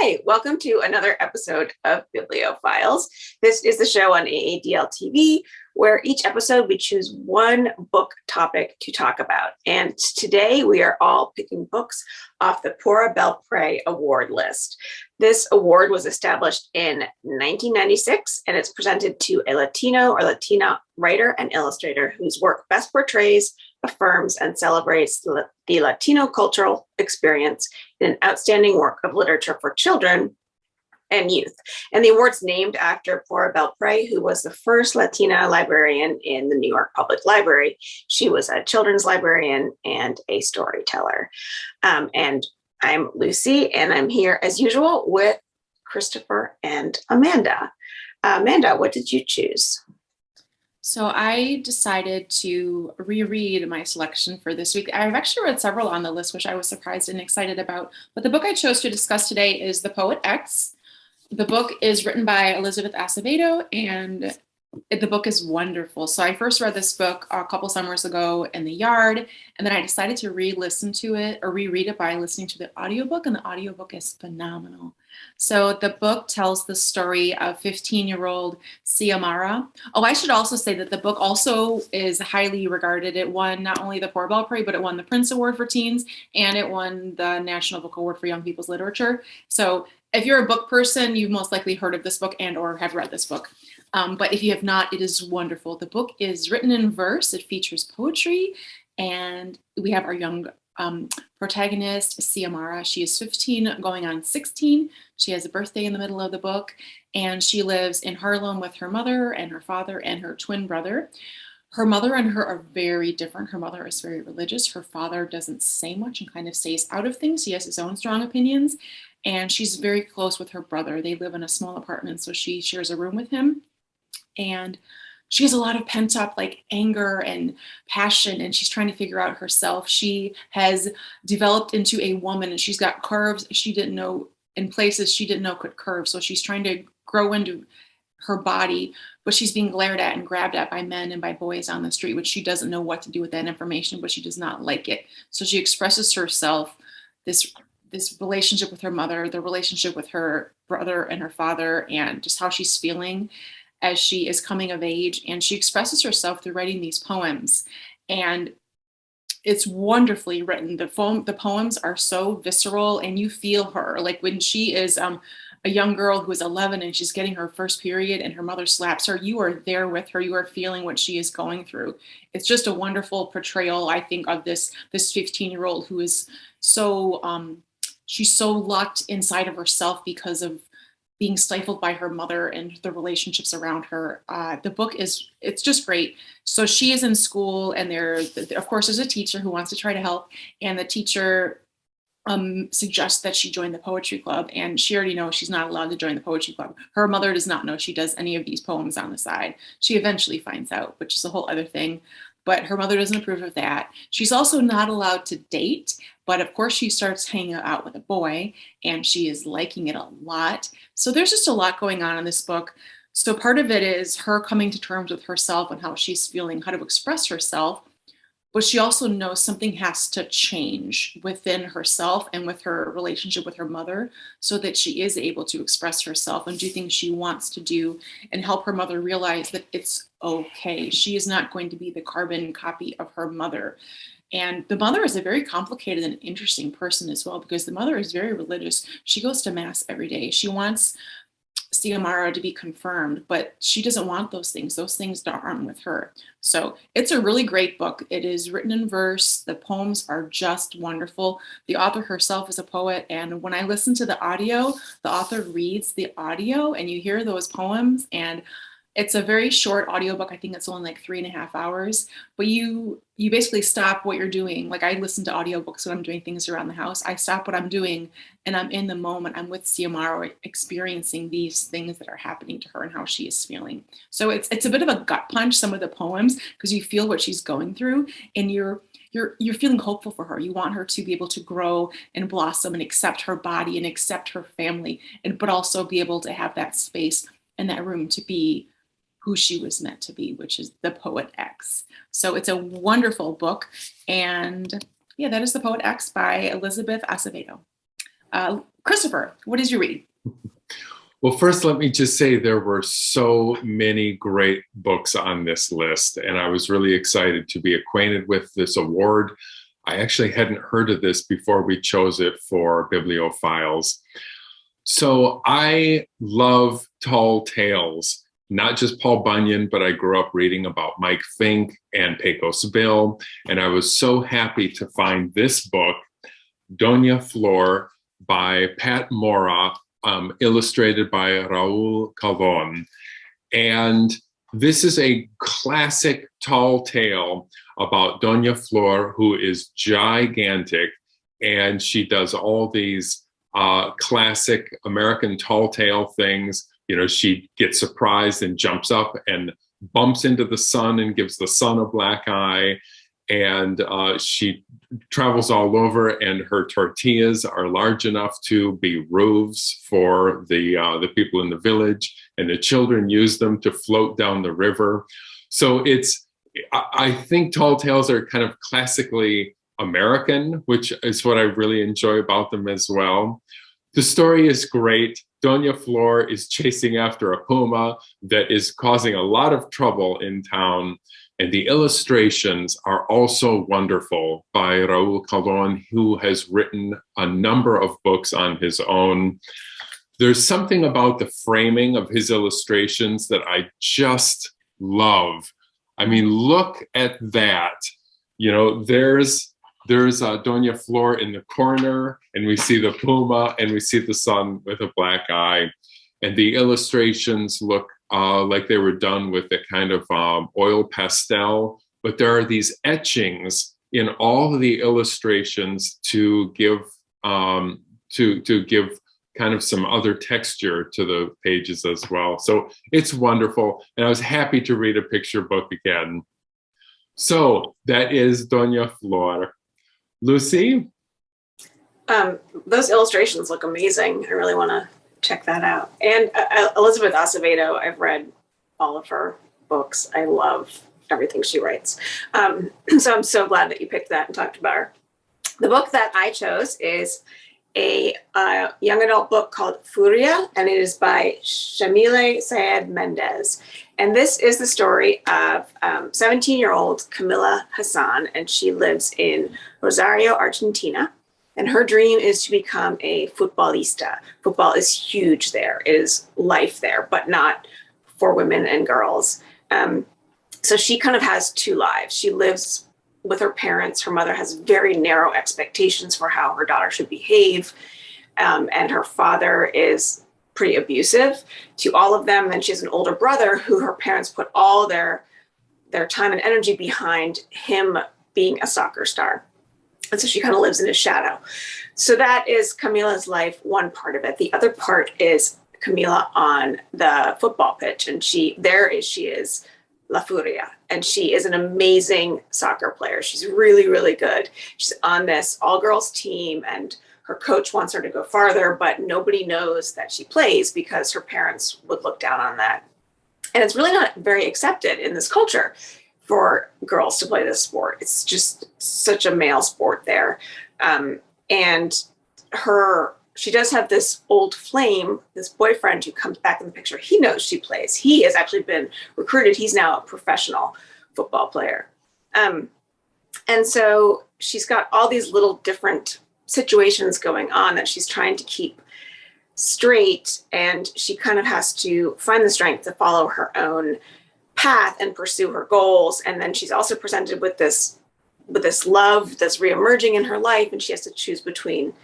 Hi, welcome to another episode of Biblio Files. This is the show on AADL TV, where each episode we choose one book topic to talk about. And today we are all picking books off the Pura Belpré Award list. This award was established in 1996, and it's presented to a Latino or Latina writer and illustrator whose work best portrays, affirms, and celebrates the Latino cultural experience in an outstanding work of literature for children and youth. And the award's named after Pura Belpré, who was the first Latina librarian in the New York Public Library. She was a children's librarian and a storyteller. And I'm Lucy, and I'm here as usual with Christopher and Amanda. Amanda, what did you choose? So I decided to reread my selection for this week. I've actually read several on the list, which I was surprised and excited about. But the book I chose to discuss today is The Poet X. The book is written by Elizabeth Acevedo, and the book is wonderful. So I first read this book a couple summers ago in the yard, and then I decided to re-listen to it or reread it by listening to the audiobook, and the audiobook is phenomenal. So the book tells the story of 15-year-old Xiomara. Oh, I should also say that the book also is highly regarded. It won not only the Pura Belpré, but it won the Prince Award for teens, and it won the National Book Award for Young People's Literature. So if you're a book person, you've most likely heard of this book and or have read this book. But if you have not, it is wonderful. The book is written in verse. It features poetry, and we have our young protagonist, Xiomara. She is 15 going on 16. She has a birthday in the middle of the book, and she lives in Harlem with her mother and her father and her twin brother. Her mother and her are very different. Her mother is very religious. Her father doesn't say much and kind of stays out of things. He has his own strong opinions, and she's very close with her brother. They live in a small apartment, so she shares a room with him. And she has a lot of pent up anger and passion, and she's trying to figure out herself. She has developed into a woman, and she's got curves she didn't know in places she didn't know could curve. So she's trying to grow into her body, but she's being glared at and grabbed at by men and by boys on the street, which she doesn't know what to do with that information, but she does not like it. So she expresses herself, this relationship with her mother, the relationship with her brother and her father, and just how she's feeling as she is coming of age. And she expresses herself through writing these poems. And it's wonderfully written. The poems are so visceral, and you feel her. Like when she is a young girl who is 11 and she's getting her first period and her mother slaps her, you are there with her. You are feeling what she is going through. It's just a wonderful portrayal, I think, of this 15-year-old who is so, she's so locked inside of herself because of being stifled by her mother and the relationships around her. The book it's just great. So she is in school, and of course, there's a teacher who wants to try to help, and the teacher suggests that she join the poetry club, and she already knows she's not allowed to join the poetry club. Her mother does not know she does any of these poems on the side. She eventually finds out, which is a whole other thing. But her mother doesn't approve of that. She's also not allowed to date, but of course she starts hanging out with a boy, and she is liking it a lot. So there's just a lot going on in this book. So part of it is her coming to terms with herself and how she's feeling, how to express herself. But she also knows something has to change within herself and with her relationship with her mother, so that she is able to express herself and do things she wants to do and help her mother realize that it's okay. She is not going to be the carbon copy of her mother. And the mother is a very complicated and interesting person as well, because the mother is very religious. She goes to mass every day. She wants Xiomara to be confirmed, but she doesn't want those things. Those things aren't with her. So it's a really great book. It is written in verse. The poems are just wonderful. The author herself is a poet, and when I listen to the audio, the author reads the audio, and you hear those poems, and it's a very short audiobook. I think it's only 3.5 hours, but you basically stop what you're doing. Like, I listen to audiobooks when I'm doing things around the house. I stop what I'm doing and I'm in the moment. I'm with Xiomara experiencing these things that are happening to her and how she is feeling. So it's a bit of a gut punch, some of the poems, because you feel what she's going through, and you're feeling hopeful for her. You want her to be able to grow and blossom and accept her body and accept her family, but also be able to have that space and that room to be who she was meant to be, which is the Poet X. So it's a wonderful book. And yeah, that is The Poet X by Elizabeth Acevedo. Christopher, what did you read? Well, first, let me just say there were so many great books on this list, and I was really excited to be acquainted with this award. I actually hadn't heard of this before we chose it for Bibliophiles. So I love tall tales, not just Paul Bunyan, but I grew up reading about Mike Fink and Pecos Bill, and I was so happy to find this book, Doña Flor by Pat Mora, illustrated by Raul Calvon. And this is a classic tall tale about Doña Flor, who is gigantic, and she does all these classic American tall tale things. You know, she gets surprised and jumps up and bumps into the sun and gives the sun a black eye. And she travels all over, and her tortillas are large enough to be roofs for the people in the village, and the children use them to float down the river. So I think tall tales are kind of classically American, which is what I really enjoy about them as well. The story is great. Doña Flor is chasing after a puma that is causing a lot of trouble in town. And the illustrations are also wonderful by Raul Calvon, who has written a number of books on his own. There's something about the framing of his illustrations that I just love. I mean, look at that. You know, there's Doña Flor in the corner, and we see the puma, and we see the sun with a black eye. And the illustrations look like they were done with a kind of oil pastel, but there are these etchings in all of the illustrations to give kind of some other texture to the pages as well. So it's wonderful, and I was happy to read a picture book again. So that is Doña Flor. Lucy? Those illustrations look amazing. I really want to check that out. And Elizabeth Acevedo, I've read all of her books. I love everything she writes. So I'm so glad that you picked that and talked about her. The book that I chose is a young adult book called Furia, and it is by Shamile Sayed Mendez. And this is the story of 17-year-old Camila Hassan, and she lives in Rosario, Argentina. And her dream is to become a futbolista. Football is huge there. It is life there, but not for women and girls. So she kind of has two lives. She lives with her parents. Her mother has very narrow expectations for how her daughter should behave. And her father is pretty abusive to all of them. And she has an older brother who her parents put all their time and energy behind him being a soccer star. And so she kind of lives in his shadow. So that is Camila's life, one part of it. The other part is Camila on the football pitch. And she is La Furia. And she is an amazing soccer player. She's really, really good. She's on this all-girls team, and her coach wants her to go farther, but nobody knows that she plays because her parents would look down on that. And it's really not very accepted in this culture for girls to play this sport. It's just such a male sport there. And she does have this old flame, this boyfriend who comes back in the picture. He knows she plays. He has actually been recruited. He's now a professional football player. And so she's got all these little different situations going on that she's trying to keep straight. And she kind of has to find the strength to follow her own path and pursue her goals. And then she's also presented with this love that's reemerging in her life, and she has to choose between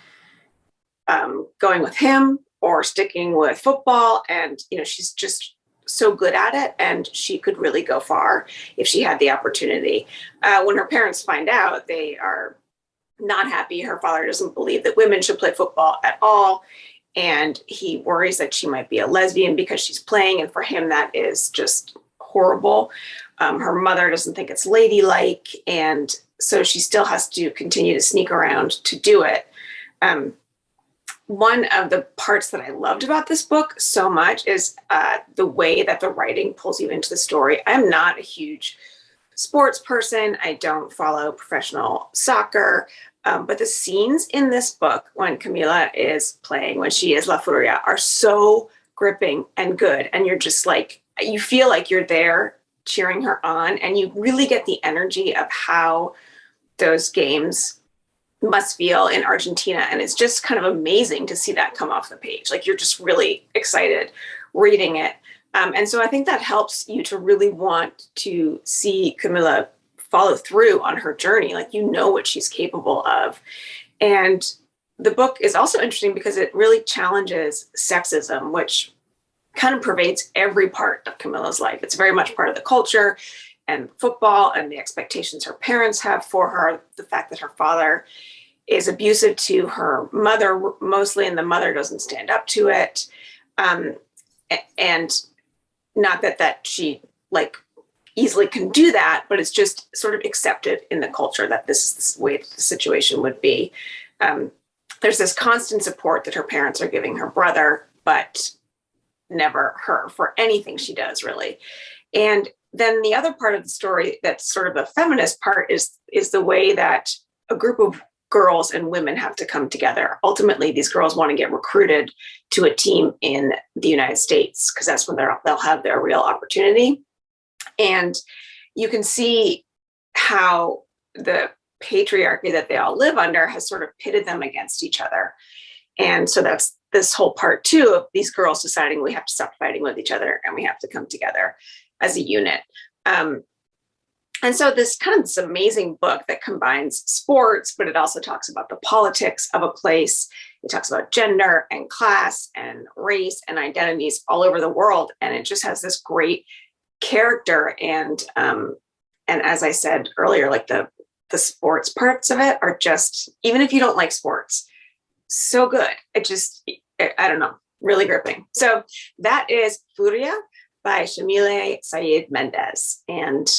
going with him or sticking with football. And she's just so good at it, and she could really go far if she had the opportunity. When her parents find out, they are not happy. Her father doesn't believe that women should play football at all, and he worries that she might be a lesbian because she's playing, and for him that is just horrible. Her mother doesn't think it's ladylike, and so she still has to continue to sneak around to do it. One of the parts that I loved about this book so much is the way that the writing pulls you into the story. I'm not a huge sports person. I don't follow professional soccer. But the scenes in this book when Camila is playing, when she is La Furia, are so gripping and good. And you're just like, you feel like you're there cheering her on, and you really get the energy of how those games must feel in Argentina. And it's just kind of amazing to see that come off the page. Like, you're just really excited reading it. And so I think that helps you to really want to see Camila follow through on her journey. Like, you know what she's capable of. And the book is also interesting because it really challenges sexism, which kind of pervades every part of Camila's life. It's very much part of the culture and football and the expectations her parents have for her, the fact that her father is abusive to her mother mostly, and the mother doesn't stand up to it. And not that she like easily can do that, but it's just sort of accepted in the culture that this is the way the situation would be. There's this constant support that her parents are giving her brother, but never her for anything she does, really. And then the other part of the story that's sort of a feminist part is the way that a group of girls and women have to come together. Ultimately, these girls want to get recruited to a team in the United States because that's when they'll have their real opportunity. And you can see how the patriarchy that they all live under has sort of pitted them against each other. And so that's this whole part too of these girls deciding we have to stop fighting with each other and we have to come together as a unit. And so this amazing book that combines sports, but it also talks about the politics of a place. It talks about gender and class and race and identities all over the world. And it just has this great character. And as I said earlier, like the sports parts of it are just, even if you don't like sports, so good. I don't know, really gripping. So that is Furia by Shamile Saeed Mendez. And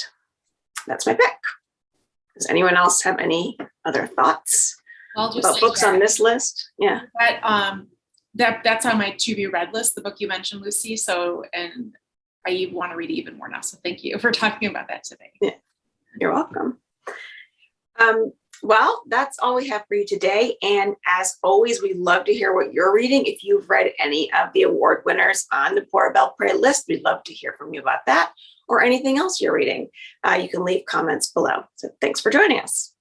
that's my pick. Does anyone else have any other thoughts about books on this list? Yeah. That's on my to be read list, the book you mentioned, Lucy. So, and I want to read it even more now. So thank you for talking about that today. Yeah, you're welcome. Well, that's all we have for you today. And as always, we love to hear what you're reading. If you've read any of the award winners on the Pura Belpré list, we'd love to hear from you about that or anything else you're reading. You can leave comments below. So thanks for joining us.